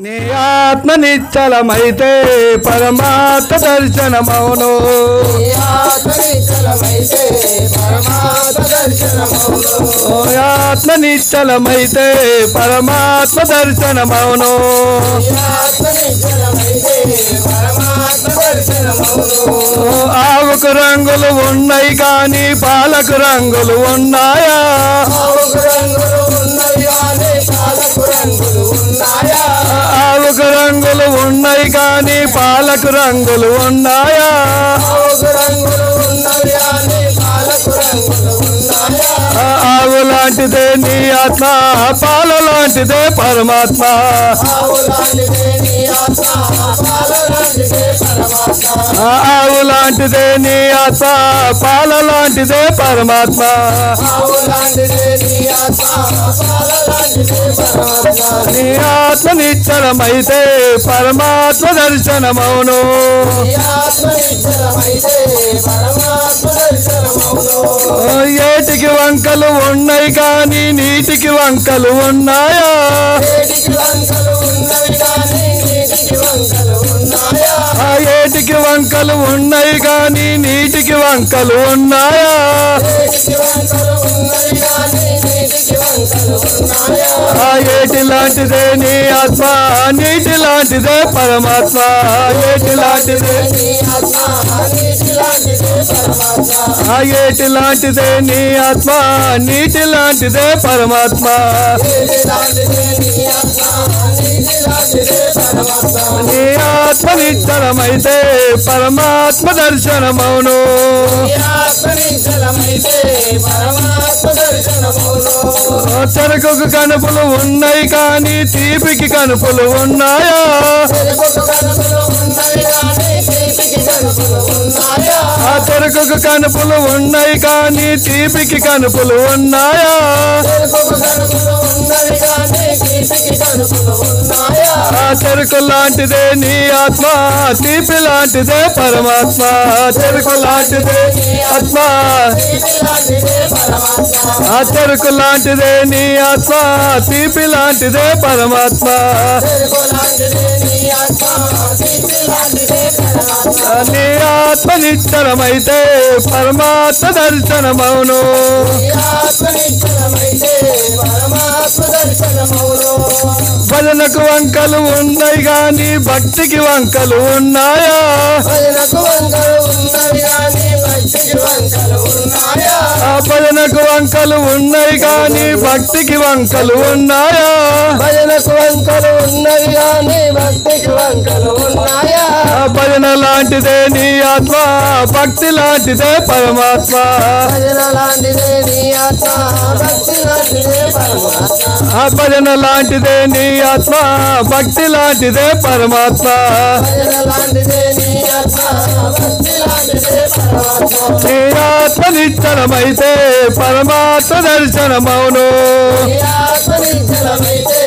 నీ ఆత్మ నిశ్చలమైతే పరమాత్మ దర్శనమౌను. ఆత్మ నిశ్చలమైతే పరమాత్మ దర్శనమౌను. ఆవుకు రంగులు ఉన్నాయి కానీ పాలకు రంగులు ఉన్నాయా? ఆవుకు రంగులు ఉన్నాయి కానీ పాలకు రంగులు ఉన్నాయా? ఆవు లాంటిదే నీ ఆత్మ, పాల లాంటిదే పరమాత్మ. ఆవు లాంటిదే నీ ఆత్మ, పాల లాంటిదే పరమాత్మ. నీ ఆత్మ నిశ్చలమైతే పరమాత్మ దర్శనమౌను. ఏటికి వంకలు ఉన్నాయి కానీ నీటికి వంకలు ఉన్నాయా? ఏటికి వంకలు ఉన్నాయి కానీ నీటికి వంకలు ఉన్నాయా? ఏటి లాంటిదే నీ ఆత్మ, నీటి లాంటిదే పరమాత్మ. ఏటి లాంటిదే ఏటి లాంటిదే నీ ఆత్మ, నీటి లాంటిదే పరమాత్మ. నీ ఆత్మ నిశ్చలమైతే పరమాత్మ దర్శనమౌను. చెరుకుకు కనుపులు ఉన్నాయి కానీ తీపికి కనుపులు ఉన్నాయా? ఆ చెరుకుకు కనుపులు ఉన్నాయి కానీ తీపికి కనుపులు ఉన్నాయా? ఆ చెరుకు లాంటిదే నీ ఆత్మ, తీపి లాంటిదే పరమాత్మ. చెరుకు లాంటిదే ఆత్మ, ఆ చెరుకు లాంటిదే నీ ఆత్మ, తీపి లాంటిదే పరమాత్మ. నీ ఆత్మ నిశ్చలమైతే పరమాత్మ దర్శనమౌను. భజనకు వంకలు ఉన్నాయి కానీ భక్తికి వంకలు ఉన్నాయా? భజనకు వంకలు ఉన్నాయి కానీ భక్తికి వంకలు ఉన్నాయా? భజనకు వంకలు ఉన్నాయి కానీ భక్తికి వంకలు ఉన్నాయా? భజన లాంటిదే నీ ఆత్మ, భక్తి లాంటిదే పరమాత్మ. భజన లాంటిదే నీ ఆత్మ, భక్తి లాంటిదే పరమాత్మ. భజన లాంటిదే నీ ఆత్మ, భక్తి లాంటిదే పరమాత్మ. భజన లాంటిదే నీ ఆత్మ, భక్తి లాంటిదే పరమాత్మ. నీ ఆత్మ నిశ్చలమైతే పరమాత్మ దర్శనమౌను. నీ ఆత్మ నిశ్చలమైతే